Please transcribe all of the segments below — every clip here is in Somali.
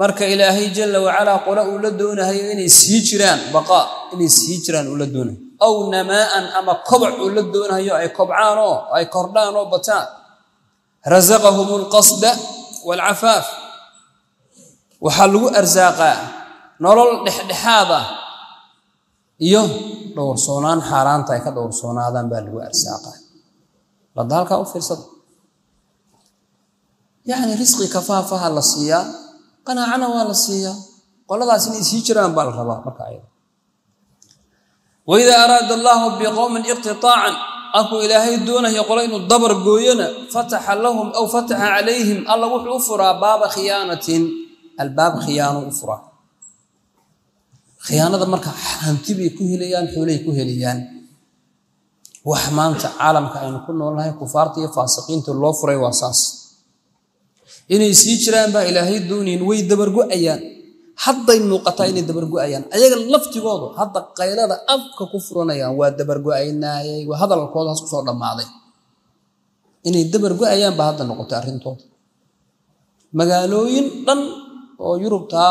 marka ilaahay jalla wa ala qora uu la doonahay inay sii jiraan baqa inay sii jiraan uu la doonahay aw namaan ama kobac uu la doonayo ay kobcaan oo ay kordhaan oo bataan razaqahumul qasda wal afaaf waxa lagu arsaaqaa nolol dhexdhexaada iyo dhowrsoonaan xaaraanta ay ka dhowrsoonaadaan baa lagu arsaaqaa la dalka u fiirsad yani risqi kafaafaha la siiya qanaacana waa la siiya qoladaas inay sii jiraan baa la rabaa marka ayada وإذا أراد الله بقوم اقتطاعا أكو إلهي دونه يقولين الضبر قوينا فتح لهم أو فتح عليهم الله وحفرا باب خيانة الباب خيانة أفرا خيانة مركا حانتبي كهليان حولي كهليان وحمانت عالم كأن كنا والله كفارتي فاسقين تلوفري واساس إني سيجران با إلهي دونين ويدبر قويان hadday muuqataa inay dabar go'ayaan ayaga laftigoodu hadda qaylada afka ku furanayaan waa dabar go'aynayay waa hadalkoodaas ku soo dhamaaday inay dabar go'ayaan ba hadda noqotay arintooda magaalooyin dhan oo Yurubta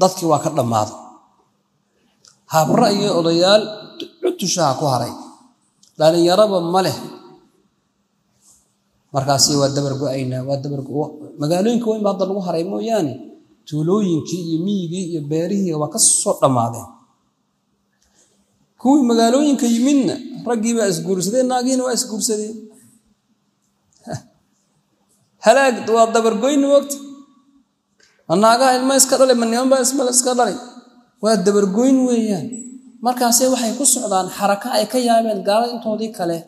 dadkii waa ka dhamaaday habra iyo odayaal cutusha ku haray dhalinyaraba male markaasi waa dabar go'aynaa waa dabar magaalooyinka weyn ba hadda lagu haray mooyaane tuulooyinkii iyo miyigii iyo beerihii waa ka soo dhamaadeen kuwii magaalooyinka yimidna raggii baa isguursadeen naagiina waa isguursadeen halaag waa dabargoyn waqti annaga ilma iska dhalay maniman baa isma iska dhalay waa dabargoyn weeyaan markaas waxay ku socdaan xaraka ay ka yaabeen gaalada intoodii kale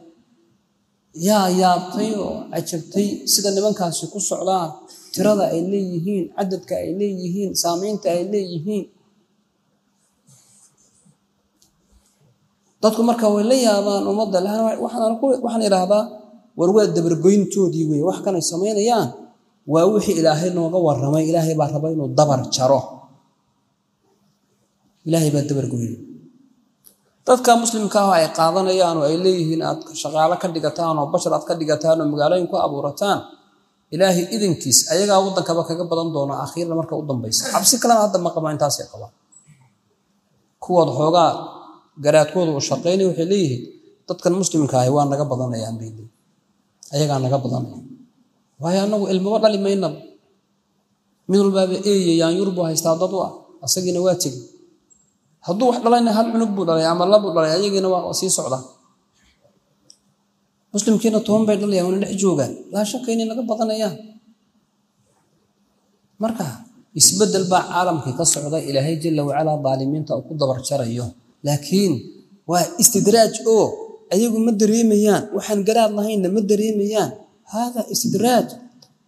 yaabtay oo ajabtay sida nimankaasi ku socdaan tirada ay leeyihiin cadadka ay leeyihiin saameynta ay leeyihiin dadku marka way la yaabaan umada waxaan iraahdaa war waa dabargoyntoodii weey wax kan ay sameynayaan waa wixii ilaahay nooga waramay ilaahay baa rabay inuu dabar jaro ilaahay baa dabargoyn dadka muslimka ah ay qaadanayaan oo ay leeyihiin aad shaqaale ka dhigataan oo bashar aad ka dhigataan oo magaalooyin ku abuurataan ilaahi idinkiis ayaga wadankaba kaga badan doona akhiirna marka u dambaysa xabsi kala hadda ma qaba intaas ay qabaan kuwada xooga garaadkooda u shaqeynay waxay leeyihiin dadkan muslimka ah waa naga badanayaan beelay ayaga naga badanayaan waaya anagu ilmo dhalimayna mid walba yaan Yurbo haystaa dad waa asagina waa tigi hadduu wax dhalayna hal cunug buu dhalay ama laba dhalay ayagina waa sii socdaan muslimkiina toon bay dhalayaan oo dhex joogaan la shaqeynay naga badanayaan marka isbedel baa caalamka ka socda ilaahay jalla wa ala dhaalimiinta oo ku dabar jarayo laakiin waa istidraaj oo ayagu ma dareemayaan waxaan garaad lahayn ma dareemayaan hada istidraaj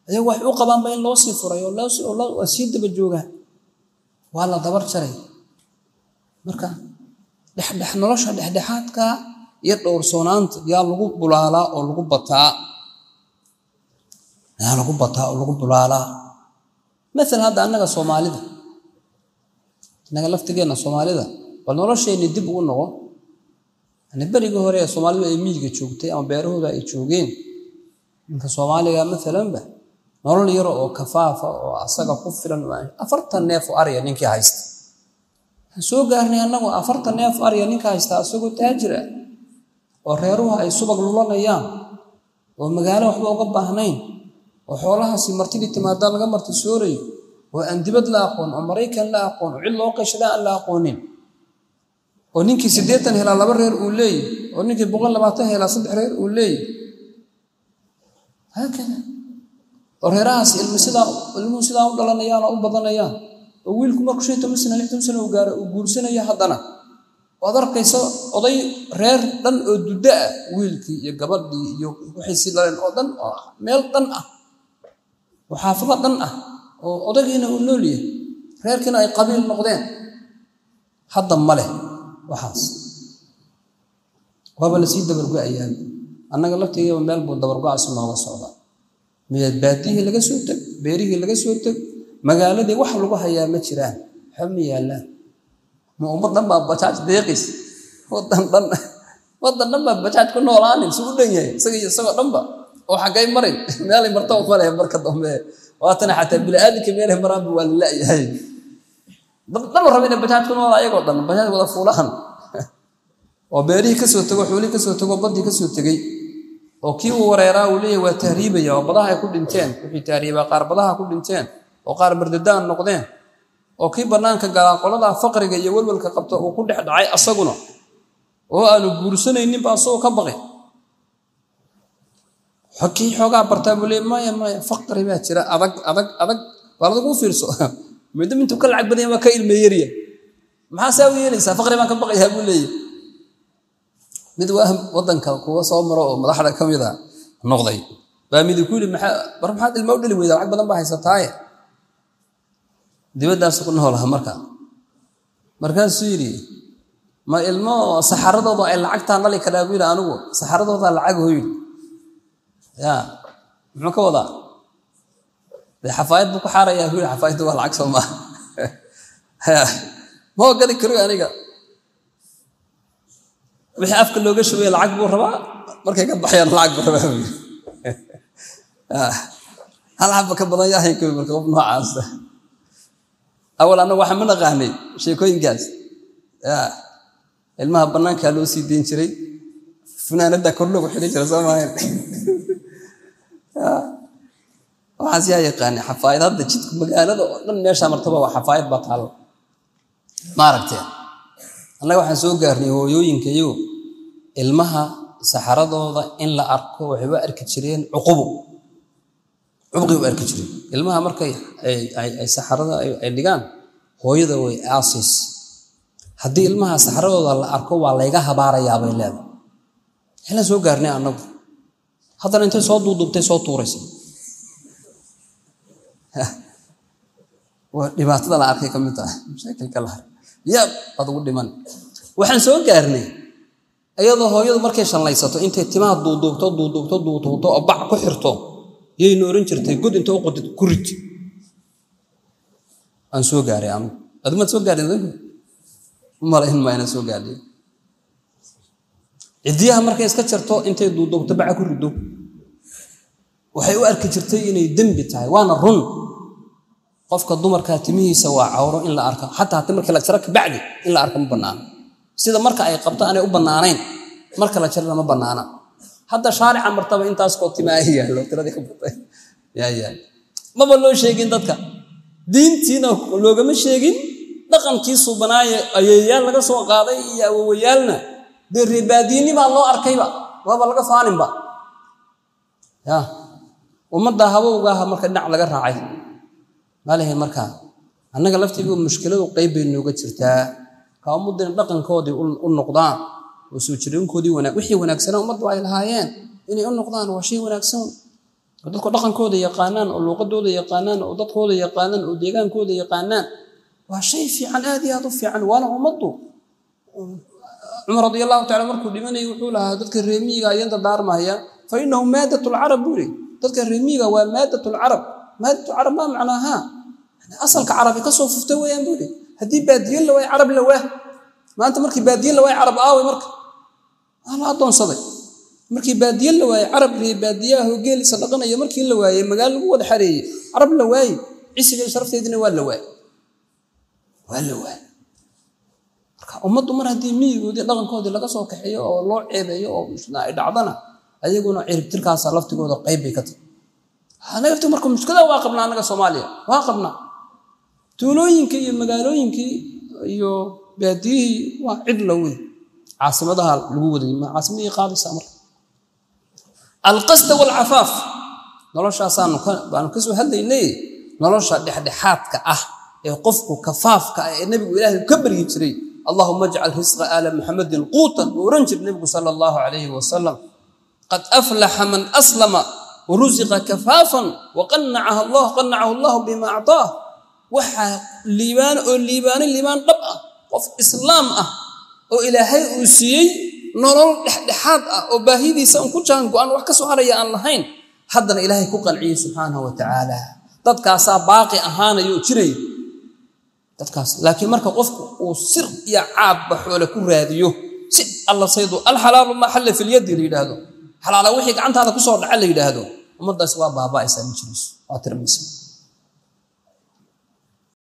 ayagu wax u qabaan in loo sii furayo loo sii daba jooga waa la dabar jaray marka nolosha dhexdhexaadka iyo dhowrsoonaanta yaa lagu bulaalaa oo lagu bataa oo lagu bulaalaa mesela hadda annaga Soomaalida naga laftigeena Soomaalida bal nolosheena dib ugu noqo ana bariga hore Soomaalida ay miyiga joogtay ama beerahooda ay joogeen inta Soomaaliga mesela nolol yar oo kafaafa oo asaga ku filan 40 neef oo ariya ninkii haysta soo gaarnay annagu 40 neef ariya ninka haysta asagoo taajir ah oo reeruhu ay subag lulanayaan oo magaalo waxba uga baahnayn oo xoolaha si martidii timaada laga marti sooray oo aan dibad la aqoon oo Mareykan la aqoon oo cid loo qashada la aqoonin oo ninkii 80 hela laba reer uu leeyahay oo ninkii 120 hela saddex reer uu leeyahay hakana oo reerahaas ilmu sida u dhalanayaan oo u badanayaan oo wiilku markuu 16 sano u gaaro uu guursanaya haddana waad arkayso oday reer dhan oo duda ah wiilkii iyo gabadhii iyo wixii silaan oo dhan meel dhan ah وحافظة دنأ وأضغينا ونوليه غير كنا أي قبيل نقدين حدا ماله وحاس وابل سيد برجع أيام أنا قلت هي من بلبو دبرجع اسمه الله صعبة من الباتيه اللي جسوتك بيريه اللي جسوتك مقالة دي وحلو بها يا متشران حمي يا الله مؤمن نبى بتاعت دقيس وضن نبى بتاعت كل نوراني سودني سوي نبى وحقاي مرين مالي مرتو فله بركة ضمه واتنا حتى بالآدم كميره مرام ولا هي ضل ربنا بجات كنا ولا أيقظ ضل بجات ولا فلان وبيري كسر تجو حولي كسر تجو بدي كسر تجي وكيو وريرا وليه وتهريب يا وبضاها يكون إنتين وفي تهريب قار بضاها يكون إنتين وقار برددان نقدين وكي برنامج قال قلنا فقر جي يقول كقبته وكل حد عاي أصقنا وأنا جورسنا إني بأصو كبغي حكي حقا برتابولي ما فقر ما ترى أبغ والله مو فيرسو مدام أنتم كل عقبني ما كاين ميريا ما ساوي لسه فقر ما كبغي يقول لي مدوهم وطن كوا صامرة ملاحظة كم يدا نقضي فمد يقول برم هذا المولد اللي ويدا عقبنا ما هيستطيع دي بدأ سكونه لها مركز سوري ما الماء سحرته ضاع العقد أنا اللي كذا بيقول أنا سحرته ضاع العقد هوي يا معك وضع الحفايد بكو حارة يا هوي الحفايد ضاع العكس ما ما هو قال كروي أنا قال بحاف كل لوجش ويا العقد والربع مركز قد ضحية العقد والربع هل حبك بضياه هيك مركز ما عاصته أول أنا واحد من أغاني شيء كوين جاز المها بنان كانوا سيدين شري فنان ده كله وحدي شري سامعين وعزيا يقاني حفايد هذا جد مقالة لم يشى مرتبة وحفايد بطل ما ركتين أنا واحد سوق قرني هو ينكيو المها سحرة ضوضة إن لا أركو وحبا أركت شرين عقبه عبقي وأركجري المها مركي أي سحرة أي لجان هو يذوي عاصيس هدي المها سحرة ولا أركو ولا يجاها بارا يا بيلاد هلا سو قرني أنا هذا أنت صوت ضد صوت تورس ودبعت له العركة كم تاه مشاكل كلها يا أضو دمان وحن سو قرني أيضا هو يذ مركي شان ليساتو أنت اهتمام ضد أبع كحرتو يي نورن jirtay god inta u qodid kurid aan soo gaaray aan adma soo gaaray malayn ma ina soo gaaray cidiyaha markay iska jirto intay duudubto bac ku rido waxay u arki jirtay inay dambi tahay waana run qofka dumarka timihiisa waa cawro in la arko hatta marka la jarka bacdi in la arko ma banaan sida marka ay qabto aanay u banaanayn marka la jarna ma banaana هذا شارع مرتبة أنت أسقط تماهية لو ترى ذيك بطل يا ما بقول شيء جندك دين تينا لو جم شيء جن لكن كيسو بناي أيام لقى سوق هذا يا ويالنا بالرباديني ما الله أركيبا ما بلقى فانم با يا ومدة هوا وجاها مركز نعلى جرعي ما له مركز أنا قلت يقول مشكلة وقيب إنه قد شرتها كأمودنا لكن كودي النقدان وسوتشرين كودي وحي وناكسنا ومضوا على الهايان إني النقدان وشيء وناكسون ودك لكن كودي يقانان واللغة كودي يقانان وضد كودي يقانان وديجان كودي يقانان وشيء في عن هذه هذا في عن ولا ومضوا عمر رضي الله تعالى مركو لمن يقولها ذلك الرمية يند دار ما هي فإنه مادة العرب بوري ذلك الرمية ومادة العرب مادة العرب ما معناها أصل كعربي كسو فتوى ينبوري هدي باديين لو عرب لواه ما أنت مركي باديين لو عرب مركي أنا أظن صدق مركي باديين لو عرب لي بادية هو قال صدقنا يا مركي لو مقال هو الحري عرب لو عيسى اللي شرفت يدني ولا أمضوا مرة دي مي ودي لغن كودي لقى سو كحية أو الله عيبه أو مش ناعد عضنا أيقونوا عرب تلك صلفت جود قيب كتر أنا قلت مركم مش كذا واقبنا أنا كصوماليا واقبنا تولوين كي مقالوين كي أيوه باديه واحد لوي عاصمتها الوجود ما عاصمة قابس أمر القصد والعفاف نلاش أصلا بأن كسو هذا إني نلاش حد حاتك يقفك كفافك النبي إله كبر يجري اللهم اجعل رزق آل محمد قوتا ورنج النبي صلى الله عليه وسلم قد أفلح من أسلم ورزق كفافا قنعه الله بما أعطاه وحى الليبان طبعا وفي إسلام وإلهي أوسيي نرى لحد وباهيدي سأنكوشان قوان وحكسو هريا أن لهين حدنا إلهي كوكالعي سبحانه وتعالى تدكاسا باقي أهانا يوتري تدكاس لكن مركا قفك وسر يا عاب بحول كراديو سي الله سيدو الحلال ما حل في اليد ليدهدو حلال وحيك عنت هذا كسور لعل يدهدو ومدى سوا بابا إسان مجلس واترميسو